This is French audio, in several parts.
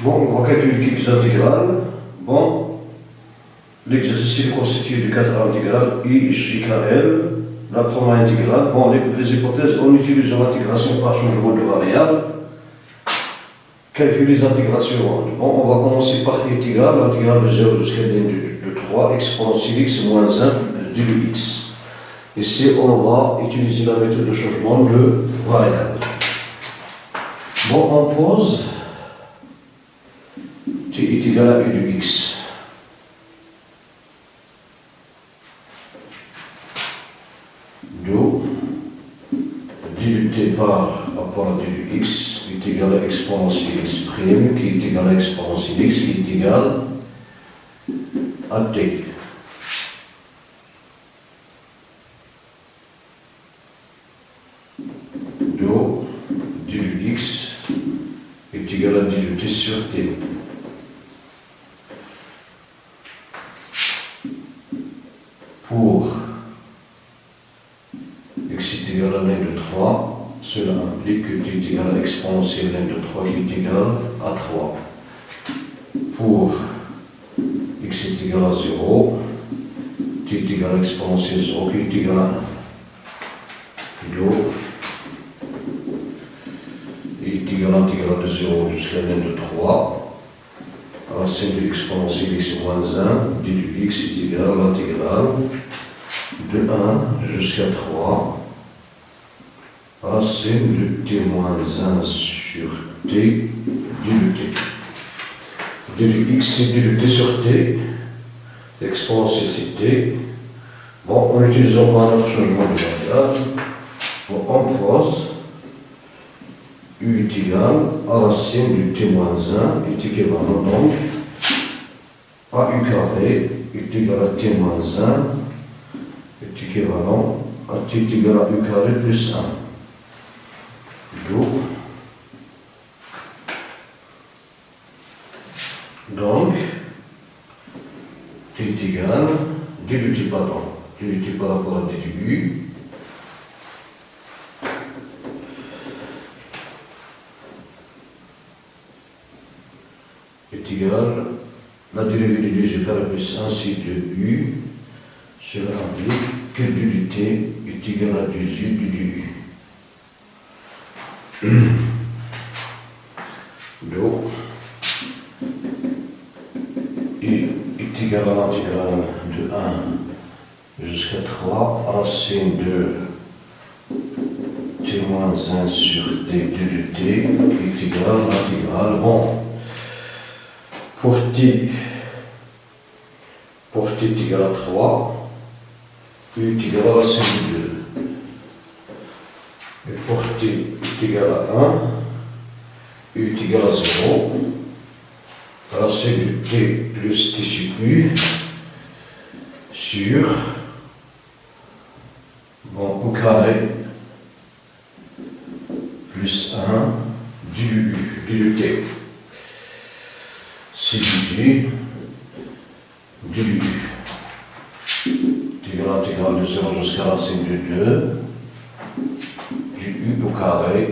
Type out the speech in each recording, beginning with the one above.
Bon, on va calculer quelques intégrales. Bon, l'exercice est constitué de 4 intégrales I, J, K, L. La première intégrale. Bon, les hypothèses, on utilise l'intégration par changement de variable. Calculer les intégrations. Bon, on va commencer par l'intégrale. L'intégrale de 0 jusqu'à n de 3 exponentielle x moins 1 du x. Ici, on va utiliser la méthode de changement de variable. Bon, on pose t est égal à u de x. D'où d de t par rapport à d de x est égal à exponentielle x prime qui est égal à exponentielle x qui est égal à t. D'où d de x est égal à d de t sur t. Pour x est égal à n de 3, cela implique que t est égal à exponentielle n de 3 qui est égal à 3. Pour x est égal à 0, t est égal à exponentielle 0 qui est égal à 1. Donc, il est égal à l'intégrale de 0 jusqu'à n de 3. Racine de l'exponentielle x moins 1, d de x est égal à l'intégrale de 1 jusqu'à 3. Racine de t moins 1 sur t, d de t. d de x c'est d de t sur t. L'exponentielle c'est t. Bon, en utilisant notre changement de variable, bon, on pose u est égal à racine du t moins 1 est équivalent donc à u carré est égal à t moins 1 est équivalent à t est égal à u carré plus 1. Donc, t est égal, d de t, pardon, d de t par rapport à d de u, est égal, la dérivée de g carré plus 1 c'est de u, cela implique que d de t est égal à 18 d de u. Donc, u est égal à l'intégrale de 1 jusqu'à 3, racine de t moins 1 sur t, d de t est égal à l'intégrale. Bon, pour t est égal à 3, u est égal à racine de 2. Et pour t est égal à 1, u est égal à 0. Racine de t plus t sur u sur bon, u carré plus 1 du de t. C'est du d du u. L'intégrale de 0 jusqu'à racine de 2 du u au carré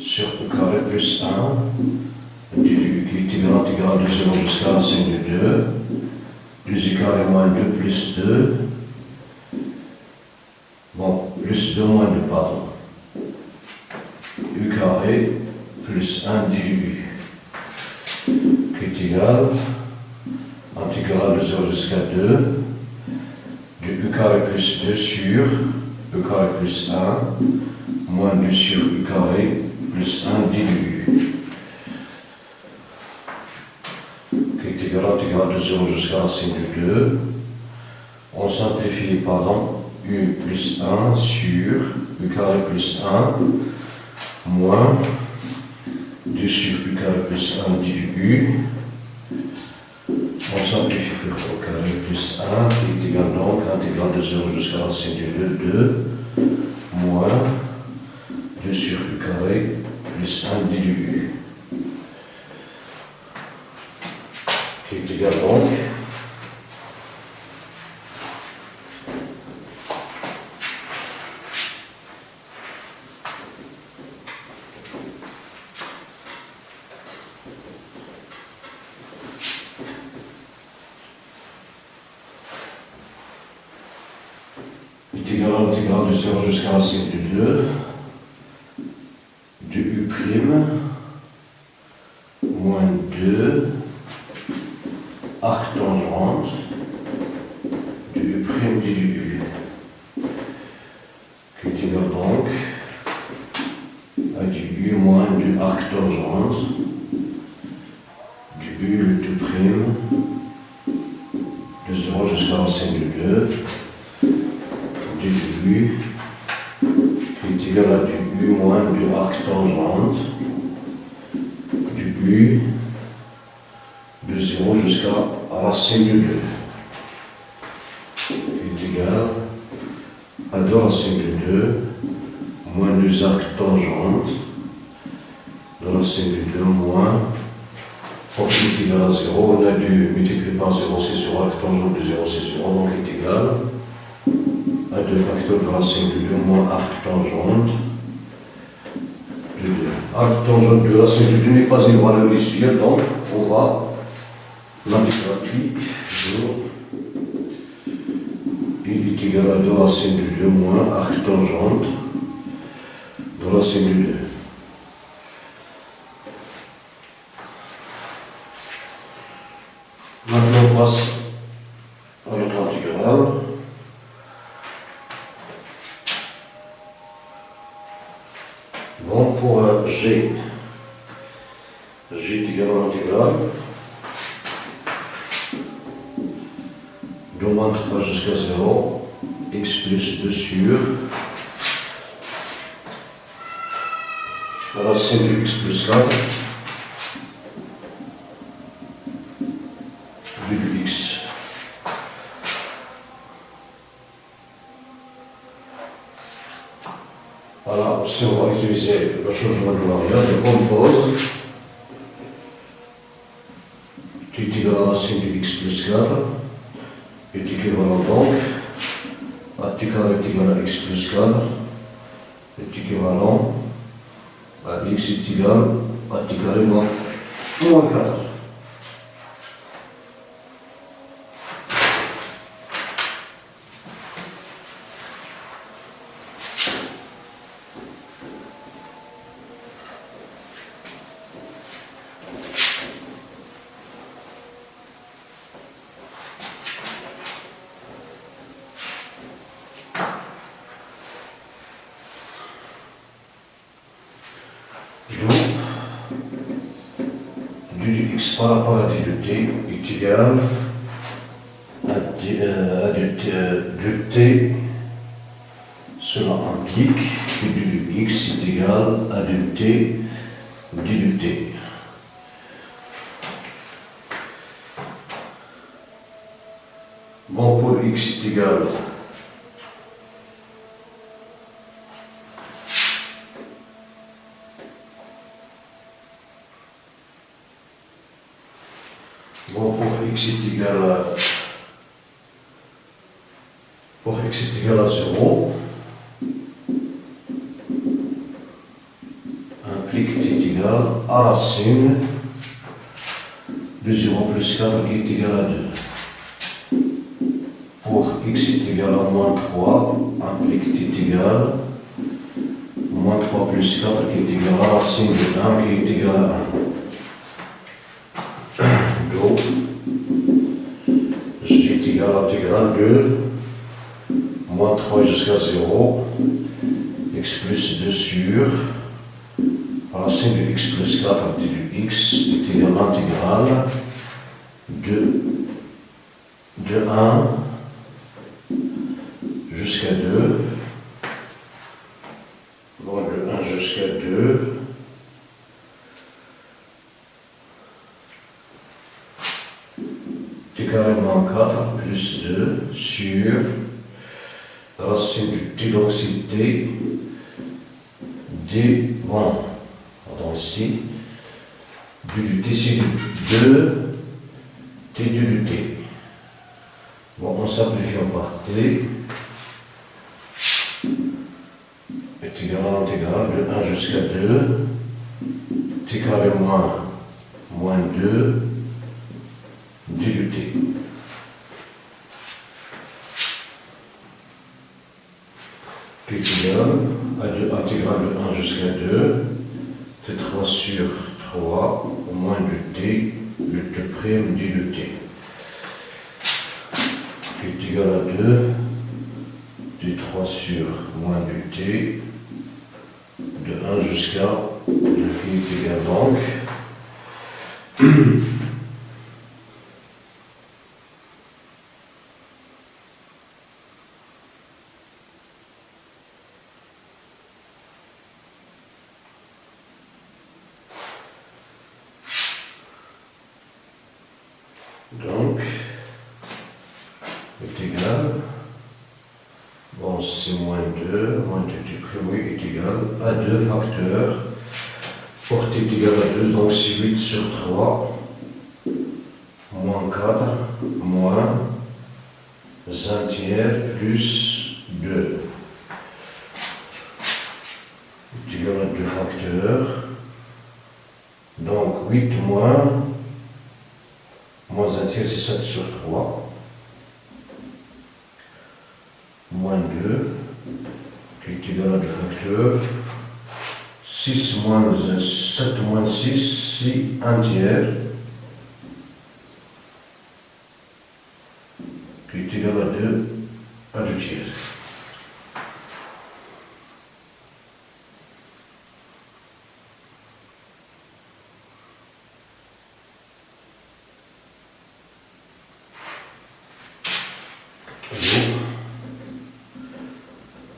sur u carré plus 1 du u qui est égal à l'intégrale de 0 jusqu'à racine de 2 du u carré moins 2 plus 2 bon, plus 2 moins 2, pardon, u carré plus 1 du u qui est égal à l'intégrale de 0 jusqu'à 2 du u carré plus 2 sur u carré plus 1 moins 2 sur u carré plus 1 d de u qui est égal à l'intégrale de 0 jusqu'à racine de 2. On simplifie, pardon, u plus 1 sur u carré plus 1 moins 2 sur u carré plus 1 d de u. On simplifie au carré plus 1 qui est égal donc à l'intégrale de 0 jusqu'à racine de 2 moins 2 sur u carré plus 1 d de u qui est égal donc est égal à l'intégrale de 0 jusqu'à racine de 2 du U' moins 2 arc tangente du U' du U, qui est égal donc à du U moins du arc tangente du U le tout prime de 0 jusqu'à racine de 2 du U qui est égal à du U moins du arc tangente du U de 0 jusqu'à racine de 2 qui est égal à 2 racine de 2 moins 2 arcs tangentes de racine de 2 moins pour qui est égal à 0, on a dû multiplier par 0, c'est 0, arc tangente de 0, c'est 0, donc est égal à 2 facteurs de racine de 2 moins arc tangente de 2. Arc tangente de racine de 2 n'est pas une valeur usuelle, donc on va l'intégral I sur il est égal à 2 racine de 2 moins arc tangente de racine de 2. Maintenant on passe à notre intégrale. Bon, pour G est égal à l'intégrale de moins 3 jusqu'à 0, x plus 2 sur la racine de x plus 4 du x. Voilà, si on va utiliser le changement de variable, on pose t est égal à la racine de x plus 4 est équivalent donc à t carré est égal à x plus 4 est équivalent à x est égal à t carré moins 4. Du x par rapport à d de t est égal à de t, cela implique que d de x est égal à de t d de t. Bon, pour x est égal pour x est égal à 0, implique t est égal à racine de 0 plus 4 qui est égal à 2. Pour x est égal à moins 3, implique t est égal à moins 3 plus 4 qui est égal à racine de 1 qui est égal à 1. Donc, J est égal à l'intégrale de moins 3 jusqu'à 0, x plus 2 sur racine de x plus 4 de x est égal à l'intégrale de 1 jusqu'à 2, donc de 1 jusqu'à 2, t carré moins 4 plus 2 sur racine du t, donc c'est t d, bon, donc ici, du t c'est 2, t du t. Bon, on simplifie par t est égal à l'intégrale de 1 jusqu'à 2, t carré moins 2, d du t. égal à 2 intégrale de 1 jusqu'à 2, t3 sur 3 moins 2t, le t prime du 2t, qui est égal à 2, t3 sur moins 2t, de 1 jusqu'à 2, qui est égal donc est égal, bon c'est moins 2 t prime, oui, est égal à 2 facteurs, portée est égal à 2, donc c'est 8 sur 3, moins 4, moins 1 tiers plus 2, est égal à 2 facteurs, donc 8 moins 1 tiers c'est 7 sur 3, moins 2, qui est égal à 2 facteurs, 6 moins 7 moins 6, c'est 1 tiers, qui est égal à 2 tiers.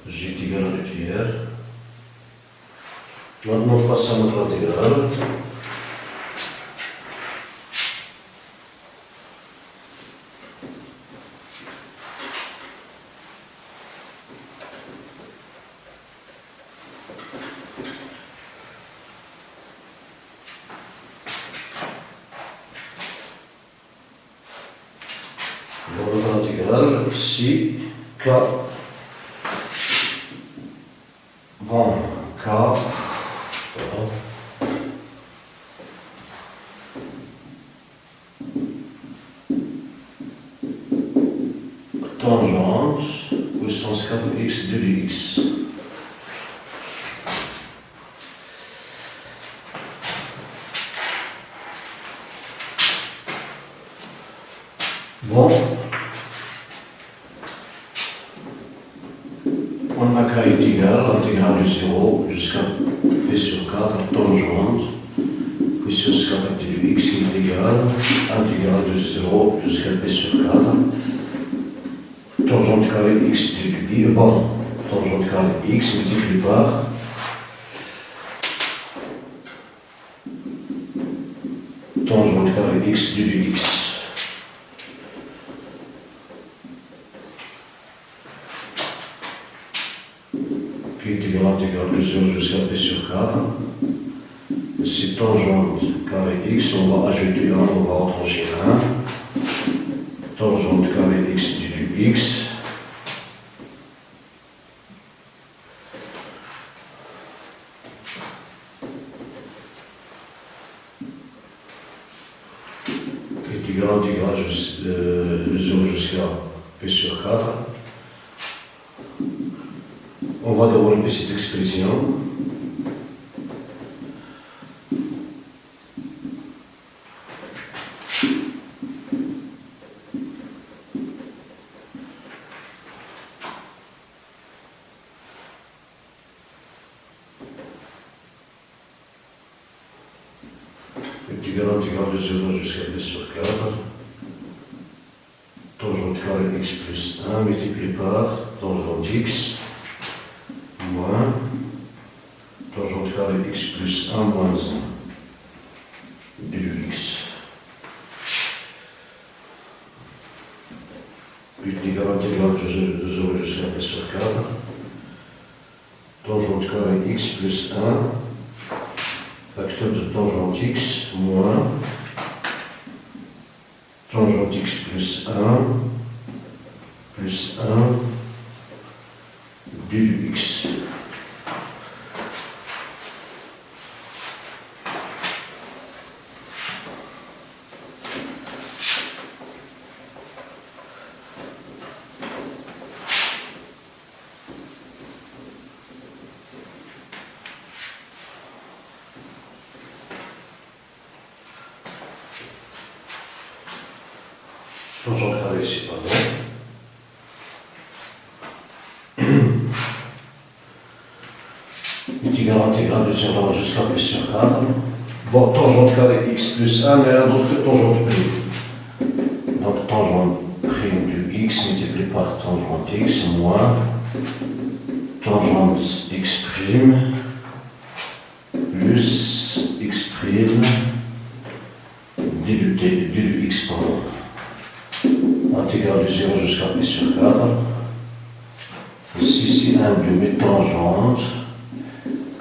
G est égal à 2 tiers. Maintenant, on passe à notre intégrale. Dans notre intégrale, si K, bon, K, voilà. Tangente, puissance 4x de dx. Bon, on a K est égal, intégrale de 0 jusqu'à p sur 4, tangente, puissance 4 de x qui est égal, intégrale de 0 jusqu'à p sur 4, tangente carré x de y, bon, tangente carré x multiplié par tangente carré x de dx. Qui est égal à l'intégrale de 0 jusqu'à p sur 4. C'est tangente carré x, on va ajouter 1, on va retrancher 1. Tangente carré x du x. Qui est égal à l'intégrale de 0 jusqu'à p sur 4. On va développer cette expression. Est égal à l'intégrale de 0 jusqu'à p sur 4. Tangente carré x plus 1 multiplié par tangente x moins tangente carré x plus 1 moins 1 du x. Est égal à l'intégrale de 0 jusqu'à p sur 4. Tangente carré x plus 1, facteur de tangente x moins tangente x plus 1 du x. Tangente carrée ici, pardon. Est égal à l'intégrale de 0 jusqu'à p sur 4. Bon, tangente carrée x plus 1, mais un autre que tangente prime. Donc tangente prime du x multiplié par tangente x moins tangente x prime plus x prime du x, pardon. Intégrale de 0 jusqu'à p sur 4. Ici, 1 demi tangente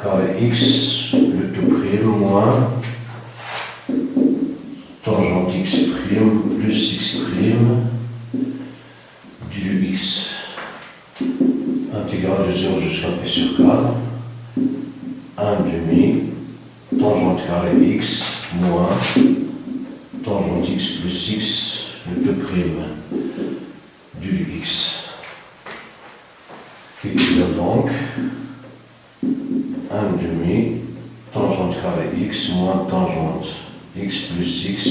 carré x le tout prime moins tangente x prime plus x prime du x. Intégrale de 0 jusqu'à p sur 4. 1 demi tangente carré x moins tangente x plus x le tout prime du x. Qui est donc 1 demi tangente carré x moins tangente x plus x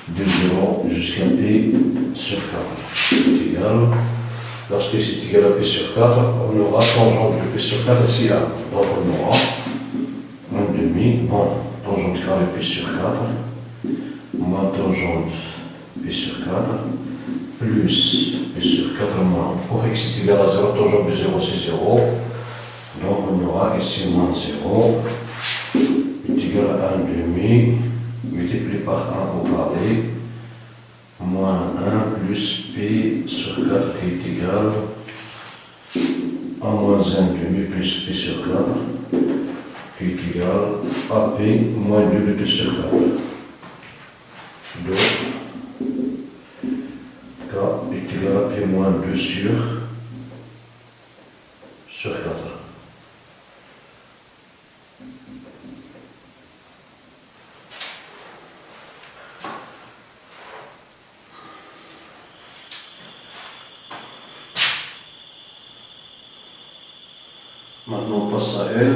de 0 jusqu'à p sur 4. C'est égal. Lorsque c'est égal à p sur 4, on aura tangente de p sur 4 ici là. Donc on aura 1 demi, bon, tangente carré p sur 4 moins tangente p sur 4 plus p sur 4 moins, pour x est égal à 0, tangente de 0 c'est 0. Donc on aura ici moins 0 est égal à 1 demi multiplié par 1 au carré moins 1 plus p sur 4 qui est égal à moins 1 demi plus p sur 4 qui est égal à p moins 2 le 2 sur 4. Donc k est égal à p moins 2 sur 4. Maintenant on passe à L,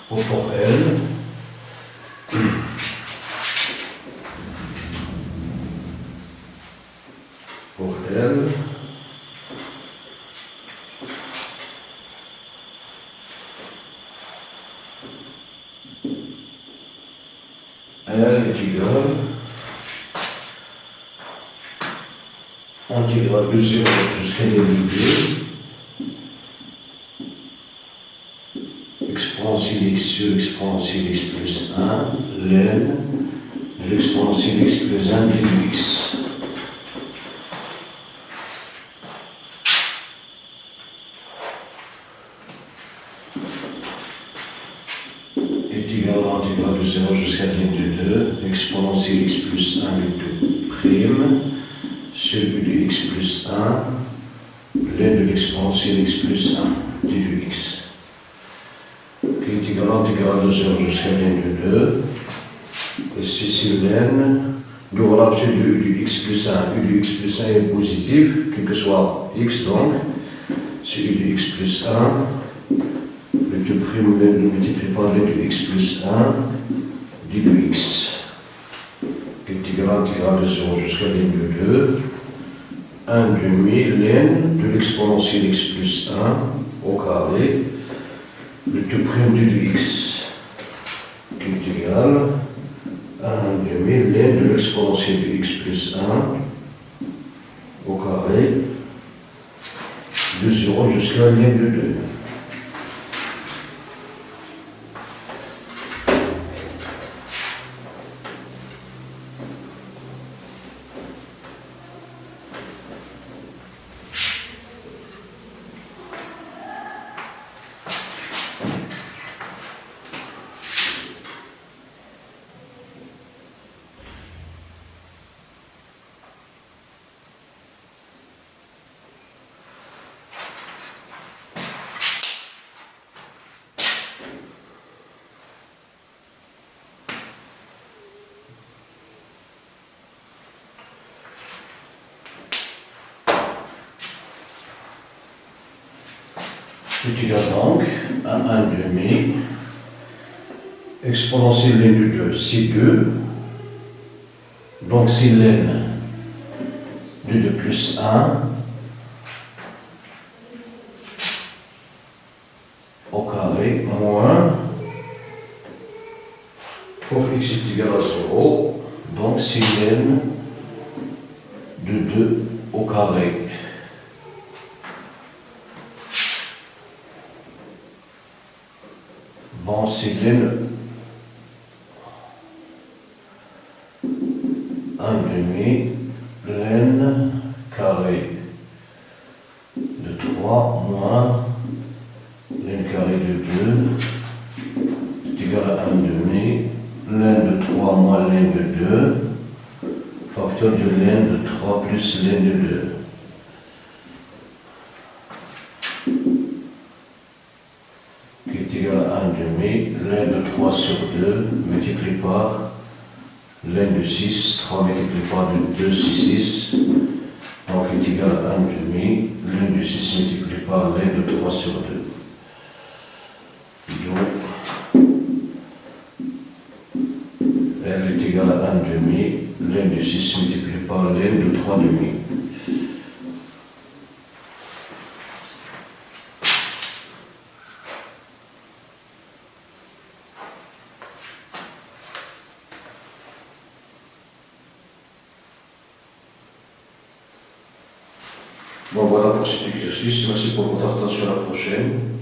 au port L. Pour L, L est égal intégrale de 0 jusqu'à l2 exponentielle x sur exponentielle x plus 1 ln de l'exponentielle x plus 1 du x. Est égal à l'intégrale de 0 jusqu'à ln de 2 exponentielle x plus 1 le tout prime sur u de x plus 1 ln de l'exponentielle x plus 1 du x. Qui est égal à l'intégrale de 0 jusqu'à ln de 2. Et si c'est ln, nous aurons l'absolu de u du x plus 1. U du x plus 1 est positif, quel que soit x donc. C'est u du x plus 1. Le tout prime ln multiplié par ln de x plus 1 du x. Qui est égal à l'intégrale de 0 jusqu'à ln de 2. 1 demi ln de l'exponentielle x plus 1 au carré. Le tout prime du x qui est égal à 1 demi ln de l'exponentielle de x plus 1 au carré de 0 jusqu'à ln de 2. est égal donc à 1 demi exponentielle de 2, c'est 2 Donc c'est ln de 2 plus 1 au carré moins, pour x est égal à 0, donc c'est ln de 2 au carré. Bon, c'est ln 1 demi, ln carré de 3 moins ln carré de 2 est égal à 1 demi, ln de 3 moins ln de 2, facteur de ln de 3 plus ln de 2. Qui est égal à 1 demi, ln de 3 sur 2 multiplié par ln de 6, 3 multiplié par 2, 6, donc est égal à 1 demi, ln de 6 multiplié par ln de 3 sur 2. Donc, L est égal à 1 demi, ln de 6 multiplié par ln de 3 demi. Bon, voilà pour cet exercice. Merci pour votre attention. À la prochaine.